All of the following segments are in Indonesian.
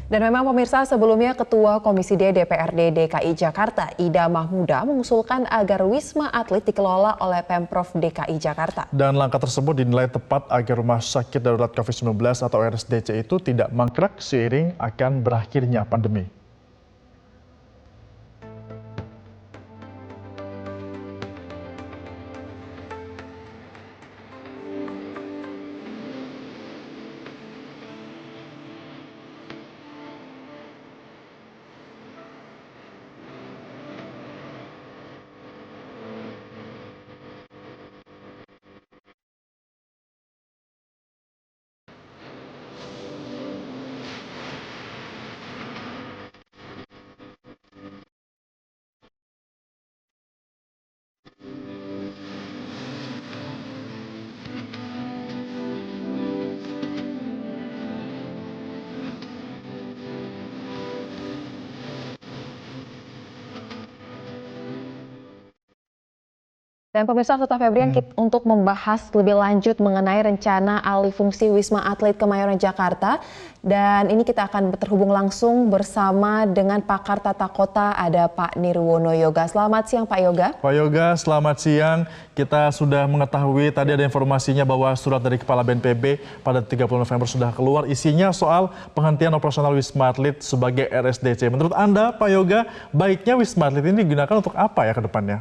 Dan memang pemirsa, sebelumnya Ketua Komisi D DPRD DKI Jakarta Ida Mahmuda mengusulkan agar Wisma Atlet dikelola oleh Pemprov DKI Jakarta. Dan langkah tersebut dinilai tepat agar Rumah Sakit Darurat COVID-19 atau RSDC itu tidak mangkrak seiring akan berakhirnya pandemi. Dan pemirsa, Serta Febrian untuk membahas lebih lanjut mengenai rencana alih fungsi Wisma Atlet Kemayoran Jakarta. Dan ini kita akan terhubung langsung bersama dengan pakar tata kota, ada Pak Nirwono Yoga. Selamat siang Pak Yoga. Pak Yoga, selamat siang. Kita sudah mengetahui tadi ada informasinya bahwa surat dari Kepala BNPB pada 30 November sudah keluar. Isinya soal penghentian operasional Wisma Atlet sebagai RSDC. Menurut Anda Pak Yoga, baiknya Wisma Atlet ini digunakan untuk apa ya ke depannya?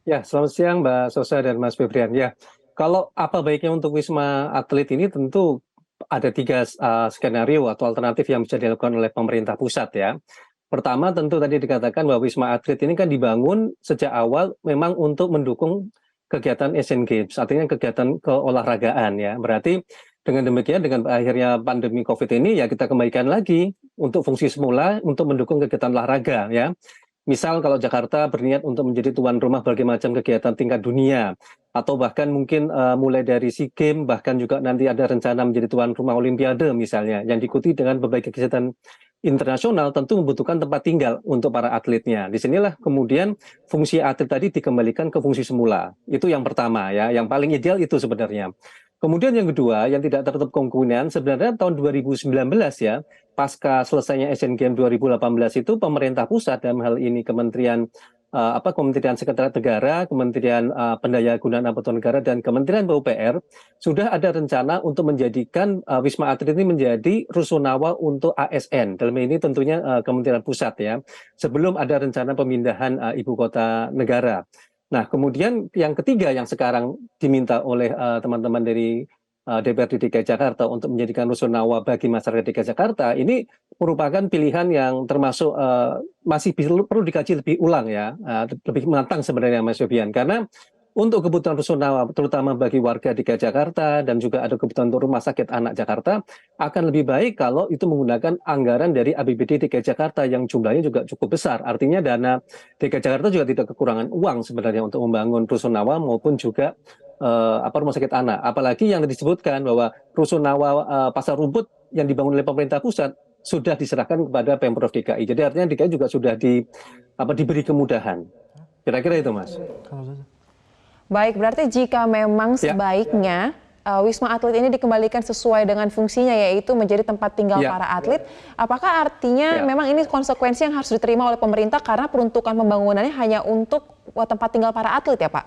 Ya, selamat siang Mbak Sosa dan Mas Febrian. Ya, kalau apa baiknya untuk Wisma Atlet ini tentu ada tiga skenario atau alternatif yang bisa dilakukan oleh pemerintah pusat ya. Pertama tentu tadi dikatakan bahwa Wisma Atlet ini kan dibangun sejak awal memang untuk mendukung kegiatan Asian Games, artinya kegiatan keolahragaan ya. Berarti dengan demikian, dengan akhirnya pandemi COVID ini ya kita kembalikan lagi untuk fungsi semula untuk mendukung kegiatan olahraga ya. Misal kalau Jakarta berniat untuk menjadi tuan rumah berbagai macam kegiatan tingkat dunia, atau bahkan mungkin mulai dari SEA Games, bahkan juga nanti ada rencana menjadi tuan rumah Olimpiade misalnya, yang diikuti dengan berbagai kegiatan internasional, tentu membutuhkan tempat tinggal untuk para atletnya. Disinilah kemudian fungsi atlet tadi dikembalikan ke fungsi semula. Itu yang pertama ya, yang paling ideal itu sebenarnya. Kemudian yang kedua, yang tidak tertutup kemungkinan, sebenarnya tahun 2019 ya, pasca selesainya Asian Games 2018 itu pemerintah pusat dalam hal ini Kementerian Kementerian Sekretariat Negara, Kementerian Pendayagunaan Aparatur Negara dan Kementerian PUPR sudah ada rencana untuk menjadikan Wisma Atlet ini menjadi rusunawa untuk ASN. Dalam ini tentunya Kementerian Pusat ya. Sebelum ada rencana pemindahan ibu kota negara. Nah, kemudian yang ketiga yang sekarang diminta oleh teman-teman dari DPRD DKI Jakarta untuk menjadikan rusunawa bagi masyarakat DKI Jakarta ini merupakan pilihan yang termasuk masih perlu dikaji lebih ulang ya, lebih matang sebenarnya Mas Febrian, karena untuk kebutuhan rusunawa terutama bagi warga DKI Jakarta dan juga ada kebutuhan untuk rumah sakit anak Jakarta akan lebih baik kalau itu menggunakan anggaran dari APBD DKI Jakarta yang jumlahnya juga cukup besar. Artinya dana DKI Jakarta juga tidak kekurangan uang sebenarnya untuk membangun rusunawa maupun juga rumah sakit anak. Apalagi yang disebutkan bahwa rusunawa Pasar Rumput yang dibangun oleh pemerintah pusat sudah diserahkan kepada Pemprov DKI. Jadi artinya DKI juga sudah diberi kemudahan. Kira-kira itu Mas. Baik, berarti jika memang sebaiknya Wisma Atlet ini dikembalikan sesuai dengan fungsinya, yaitu menjadi tempat tinggal para atlet, apakah artinya memang ini konsekuensi yang harus diterima oleh pemerintah karena peruntukan pembangunannya hanya untuk tempat tinggal para atlet ya Pak?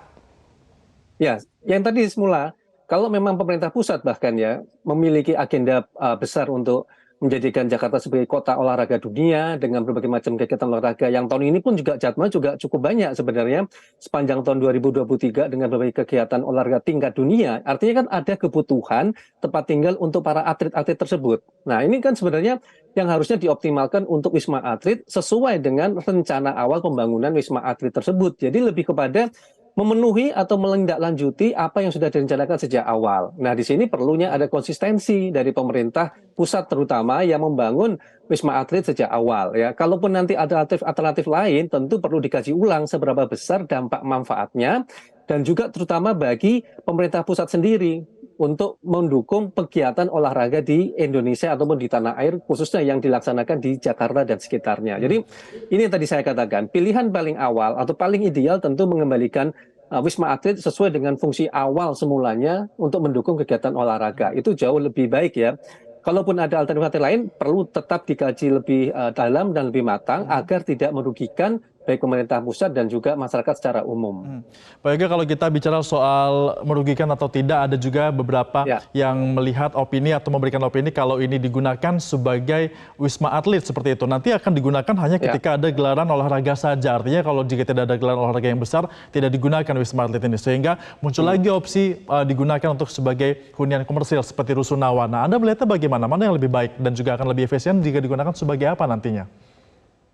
Ya, yang tadi semula, kalau memang pemerintah pusat bahkan ya memiliki agenda besar untuk menjadikan Jakarta sebagai kota olahraga dunia dengan berbagai macam kegiatan olahraga yang tahun ini pun juga jadwal juga cukup banyak sebenarnya sepanjang tahun 2023 dengan berbagai kegiatan olahraga tingkat dunia. Artinya kan ada kebutuhan tempat tinggal untuk para atlet-atlet tersebut. Nah ini kan sebenarnya yang harusnya dioptimalkan untuk Wisma Atlet sesuai dengan rencana awal pembangunan Wisma Atlet tersebut. Jadi lebih kepada memenuhi atau menindaklanjuti apa yang sudah direncanakan sejak awal. Nah, di sini perlunya ada konsistensi dari pemerintah pusat terutama yang membangun Wisma Atlet sejak awal ya. Kalaupun nanti ada alternatif lain, tentu perlu dikaji ulang seberapa besar dampak manfaatnya dan juga terutama bagi pemerintah pusat sendiri untuk mendukung kegiatan olahraga di Indonesia ataupun di tanah air khususnya yang dilaksanakan di Jakarta dan sekitarnya. Jadi ini yang tadi saya katakan, pilihan paling awal atau paling ideal tentu mengembalikan Wisma Atlet sesuai dengan fungsi awal semulanya untuk mendukung kegiatan olahraga. Itu jauh lebih baik ya. kalaupun ada alternatif lain, perlu tetap dikaji lebih dalam dan lebih matang agar tidak merugikan baik pemerintah pusat dan juga masyarakat secara umum. Pak Yoga, kalau kita bicara soal merugikan atau tidak, ada juga beberapa yang melihat opini atau memberikan opini kalau ini digunakan sebagai wisma atlet seperti itu. Nanti akan digunakan hanya ketika ada gelaran olahraga saja. Artinya kalau jika tidak ada gelaran olahraga yang besar, tidak digunakan wisma atlet ini. Sehingga muncul lagi opsi digunakan untuk sebagai hunian komersil seperti rusunawa. Nah, Anda melihatnya bagaimana? Mana yang lebih baik dan juga akan lebih efisien jika digunakan sebagai apa nantinya?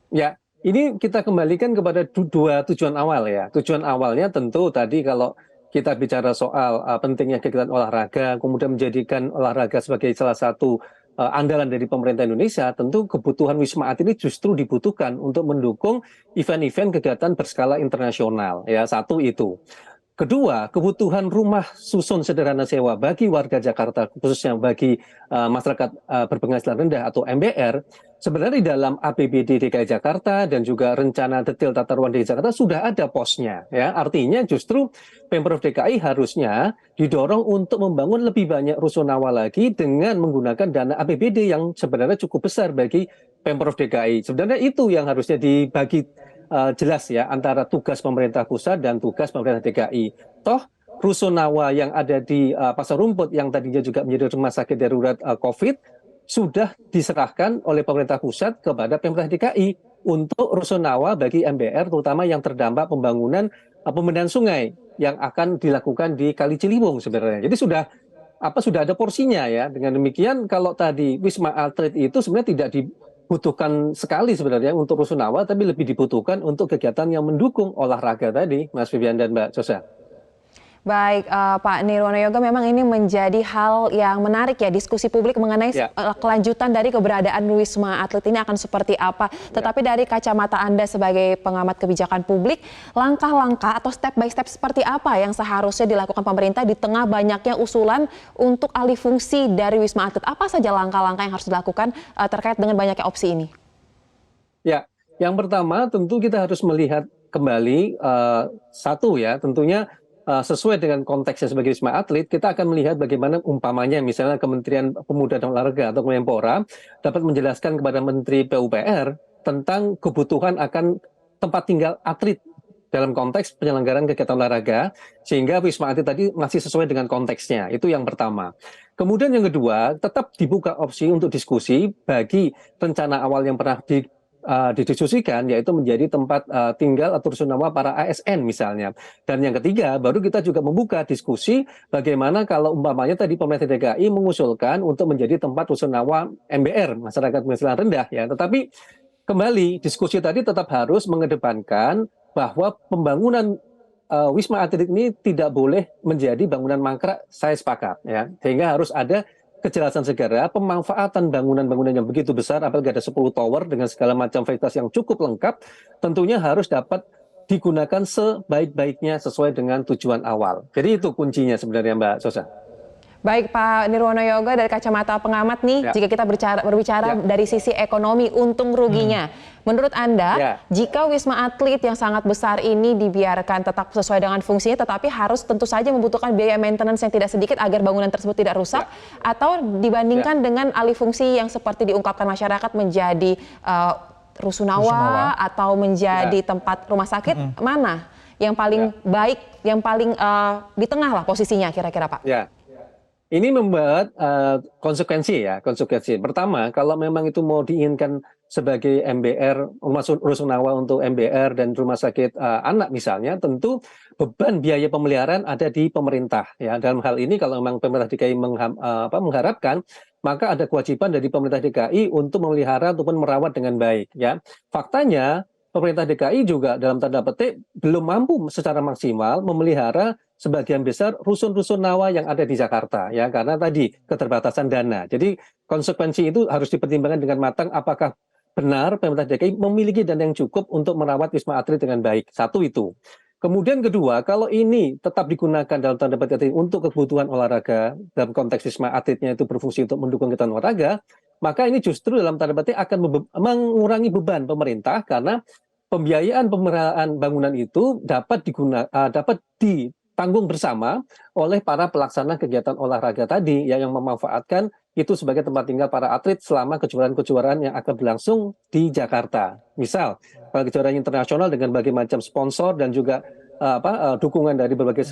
Ya, ini kita kembalikan kepada dua tujuan awal ya. Tujuan awalnya tentu tadi kalau kita bicara soal pentingnya kegiatan olahraga, kemudian menjadikan olahraga sebagai salah satu andalan dari pemerintah Indonesia, tentu kebutuhan Wisma Atlet ini justru dibutuhkan untuk mendukung event-event kegiatan berskala internasional. Ya, satu itu. Kedua, kebutuhan rumah susun sederhana sewa bagi warga Jakarta, khususnya bagi masyarakat berpenghasilan rendah atau MBR, sebenarnya di dalam APBD DKI Jakarta dan juga rencana detail tata ruang DKI Jakarta sudah ada posnya. Ya, artinya justru Pemprov DKI harusnya didorong untuk membangun lebih banyak rusunawa lagi dengan menggunakan dana APBD yang sebenarnya cukup besar bagi Pemprov DKI. Sebenarnya itu yang harusnya dibagi jelas ya antara tugas pemerintah pusat dan tugas pemerintah DKI. Toh rusunawa yang ada di Pasar Rumput yang tadinya juga menjadi rumah sakit darurat COVID sudah diserahkan oleh pemerintah pusat kepada pemerintah DKI untuk rusunawa bagi MBR terutama yang terdampak pembangunan pembenahan sungai yang akan dilakukan di Kali Ciliwung sebenarnya. Jadi sudah ada porsinya ya. Dengan demikian kalau tadi Wisma Atlet itu sebenarnya tidak dibutuhkan sekali sebenarnya untuk rusunawa, tapi lebih dibutuhkan untuk kegiatan yang mendukung olahraga tadi, Mas Vivian dan Mbak Sosa. Baik, Pak Nirwono Yoga, memang ini menjadi hal yang menarik ya, diskusi publik mengenai kelanjutan dari keberadaan Wisma Atlet ini akan seperti apa. Tetapi dari kacamata Anda sebagai pengamat kebijakan publik, langkah-langkah atau step by step seperti apa yang seharusnya dilakukan pemerintah di tengah banyaknya usulan untuk alih fungsi dari Wisma Atlet? Apa saja langkah-langkah yang harus dilakukan terkait dengan banyaknya opsi ini? Ya, yang pertama tentu kita harus melihat kembali satu ya, tentunya sesuai dengan konteksnya sebagai Wisma Atlet, kita akan melihat bagaimana umpamanya misalnya Kementerian Pemuda dan Olahraga atau Kemenpora dapat menjelaskan kepada Menteri PUPR tentang kebutuhan akan tempat tinggal atlet dalam konteks penyelenggaraan kegiatan olahraga, sehingga Wisma Atlet tadi masih sesuai dengan konteksnya. Itu yang pertama. Kemudian yang kedua, tetap dibuka opsi untuk diskusi bagi rencana awal yang pernah didiskusikan, yaitu menjadi tempat tinggal atau rusunawa para ASN misalnya. Dan yang ketiga, baru kita juga membuka diskusi bagaimana kalau umpamanya tadi pemerintah DKI mengusulkan untuk menjadi tempat rusunawa MBR, masyarakat berpenghasilan rendah ya. Tetapi kembali diskusi tadi tetap harus mengedepankan bahwa pembangunan Wisma Atlet ini tidak boleh menjadi bangunan mangkrak, saya sepakat ya. Sehingga harus ada kejelasan segera pemanfaatan bangunan-bangunan yang begitu besar, apalagi ada 10 tower dengan segala macam fasilitas yang cukup lengkap, tentunya harus dapat digunakan sebaik-baiknya sesuai dengan tujuan awal. Jadi itu kuncinya sebenarnya Mbak Sosa. Baik Pak Nirwono Yoga, dari kacamata pengamat nih, jika kita berbicara dari sisi ekonomi untung ruginya, menurut Anda jika Wisma Atlet yang sangat besar ini dibiarkan tetap sesuai dengan fungsinya, tetapi harus tentu saja membutuhkan biaya maintenance yang tidak sedikit agar bangunan tersebut tidak rusak, atau dibandingkan dengan alih fungsi yang seperti diungkapkan masyarakat menjadi rusunawa atau menjadi tempat rumah sakit, mana yang paling baik, yang paling di tengah lah posisinya kira-kira Pak? Ini membuat konsekuensi ya, konsekuensi. Pertama, kalau memang itu mau diinginkan sebagai MBR, rusunawa untuk MBR dan rumah sakit anak misalnya, tentu beban biaya pemeliharaan ada di pemerintah. Ya, dalam hal ini kalau memang pemerintah DKI mengharapkan, maka ada kewajiban dari pemerintah DKI untuk memelihara ataupun merawat dengan baik. Ya, faktanya pemerintah DKI juga dalam tanda petik belum mampu secara maksimal memelihara sebagian besar rusun-rusunawa yang ada di Jakarta ya, karena tadi keterbatasan dana. Jadi konsekuensi itu harus dipertimbangkan dengan matang apakah benar pemerintah DKI memiliki dana yang cukup untuk merawat Wisma Atlet dengan baik. Satu itu. Kemudian kedua, kalau ini tetap digunakan dalam tanda petik untuk kebutuhan olahraga, dalam konteks Wisma Atletnya itu berfungsi untuk mendukung kegiatan olahraga, maka ini justru dalam tanda petik akan mengurangi beban pemerintah karena pembiayaan pemeliharaan bangunan itu dapat ditanggung bersama oleh para pelaksana kegiatan olahraga tadi yang memanfaatkan itu sebagai tempat tinggal para atlet selama kejuaraan-kejuaraan yang akan berlangsung di Jakarta. Misal, kejuaraan internasional dengan berbagai macam sponsor dan juga dukungan dari berbagai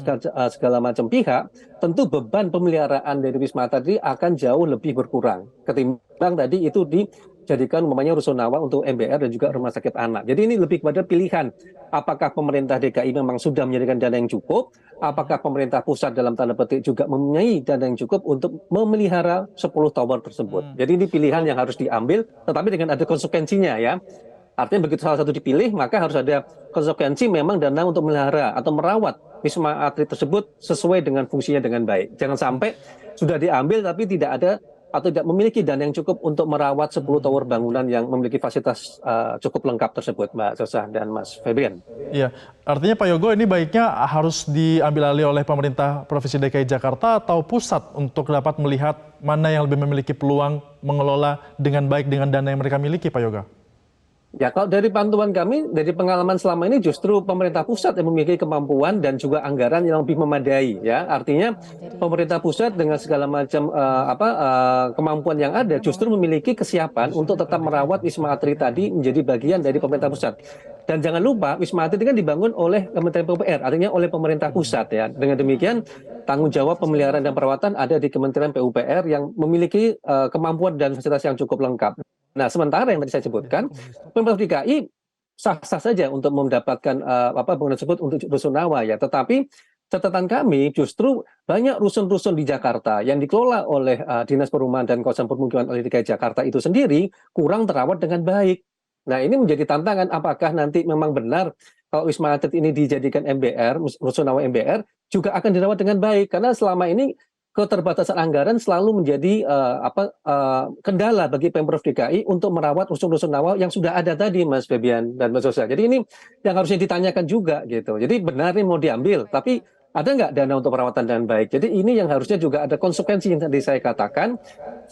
segala macam pihak, tentu beban pemeliharaan dari Wisma Atlet tadi akan jauh lebih berkurang ketimbang tadi itu dijadikan umpamanya rusunawa untuk MBR dan juga rumah sakit anak. Jadi ini lebih kepada pilihan, apakah pemerintah DKI memang sudah menyediakan dana yang cukup, apakah pemerintah pusat dalam tanda petik juga mempunyai dana yang cukup untuk memelihara 10 tower tersebut. Jadi ini pilihan yang harus diambil, tetapi dengan ada konsekuensinya ya. Artinya begitu salah satu dipilih, maka harus ada konsekuensi memang dana untuk memelihara atau merawat Wisma Atlet tersebut sesuai dengan fungsinya dengan baik. Jangan sampai sudah diambil tapi tidak ada atau tidak memiliki dana yang cukup untuk merawat 10 tower bangunan yang memiliki fasilitas cukup lengkap tersebut, Mbak Sosa dan Mas Febrian. Iya, artinya Pak Yogo ini baiknya harus diambil alih oleh pemerintah Provinsi DKI Jakarta atau pusat untuk dapat melihat mana yang lebih memiliki peluang mengelola dengan baik dengan dana yang mereka miliki, Pak Yoga? Ya, kalau dari pantauan kami, dari pengalaman selama ini justru pemerintah pusat yang memiliki kemampuan dan juga anggaran yang lebih memadai. Ya, artinya pemerintah pusat dengan segala macam kemampuan yang ada justru memiliki kesiapan untuk tetap merawat Wisma Atlet tadi menjadi bagian dari pemerintah pusat. Dan jangan lupa Wisma Atlet ini kan dibangun oleh Kementerian PUPR, artinya oleh pemerintah pusat ya. Dengan demikian tanggung jawab pemeliharaan dan perawatan ada di Kementerian PUPR yang memiliki kemampuan dan fasilitas yang cukup lengkap. Nah, sementara yang tadi saya sebutkan, Pemprov DKI sah-sah saja untuk mendapatkan bangunan tersebut untuk rusunawa ya. Tetapi catatan kami justru banyak rusun-rusun di Jakarta yang dikelola oleh Dinas Perumahan dan Kawasan Permukiman oleh DKI Jakarta itu sendiri kurang terawat dengan baik. Nah, ini menjadi tantangan apakah nanti memang benar kalau Wisma Atlet ini dijadikan MBR, rusunawa MBR, juga akan dirawat dengan baik. Karena selama ini keterbatasan anggaran selalu menjadi kendala bagi Pemprov DKI untuk merawat rusun-rusunawa yang sudah ada tadi, Mas Febian dan Mas Sosa. Jadi ini yang harusnya ditanyakan juga gitu. Jadi benar ini mau diambil, tapi ada nggak dana untuk perawatan dengan baik? Jadi ini yang harusnya juga ada konsekuensi yang tadi saya katakan,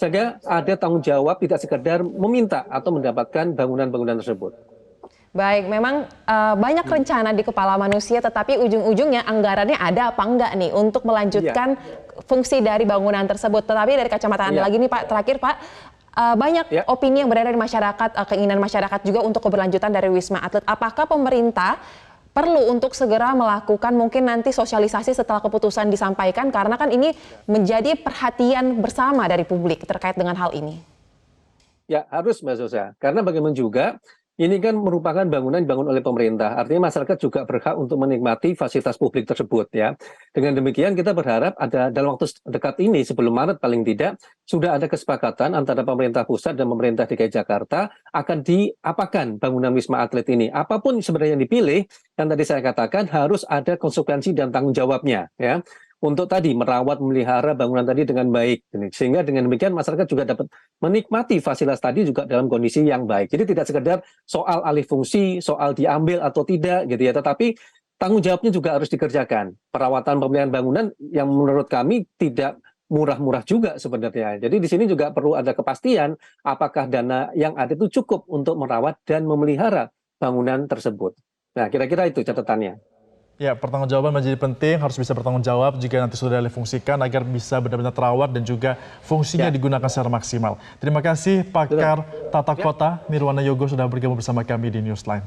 sehingga ada tanggung jawab tidak sekedar meminta atau mendapatkan bangunan-bangunan tersebut. Baik, memang banyak rencana di kepala manusia, tetapi ujung-ujungnya anggarannya ada apa enggak nih untuk melanjutkan fungsi dari bangunan tersebut. Tetapi dari kacamata Anda lagi nih Pak, terakhir Pak, banyak opini yang beredar di masyarakat, keinginan masyarakat juga untuk keberlanjutan dari Wisma Atlet. Apakah pemerintah perlu untuk segera melakukan mungkin nanti sosialisasi setelah keputusan disampaikan, karena kan ini menjadi perhatian bersama dari publik terkait dengan hal ini? Ya, harus Mbak Sosa, karena bagaimana juga ini kan merupakan bangunan dibangun oleh pemerintah. Artinya masyarakat juga berhak untuk menikmati fasilitas publik tersebut ya. Dengan demikian kita berharap ada dalam waktu dekat ini sebelum Maret paling tidak sudah ada kesepakatan antara pemerintah pusat dan pemerintah DKI Jakarta akan diapakan bangunan Wisma Atlet ini. Apapun sebenarnya yang dipilih, yang tadi saya katakan harus ada konsekuensi dan tanggung jawabnya ya. Untuk tadi merawat, memelihara bangunan tadi dengan baik. Sehingga dengan demikian masyarakat juga dapat menikmati fasilitas tadi juga dalam kondisi yang baik. Jadi tidak sekedar soal alih fungsi, soal diambil atau tidak gitu ya. Tetapi tanggung jawabnya juga harus dikerjakan. Perawatan pemeliharaan bangunan yang menurut kami tidak murah-murah juga sebenarnya. Jadi di sini juga perlu ada kepastian apakah dana yang ada itu cukup untuk merawat dan memelihara bangunan tersebut. Nah, kira-kira itu catatannya. Ya, pertanggungjawaban menjadi penting, harus bisa bertanggung jawab jika nanti sudah difungsikan agar bisa benar-benar terawat dan juga fungsinya digunakan secara maksimal. Terima kasih pakar tata kota Nirwana Yogo sudah bergabung bersama kami di Newsline.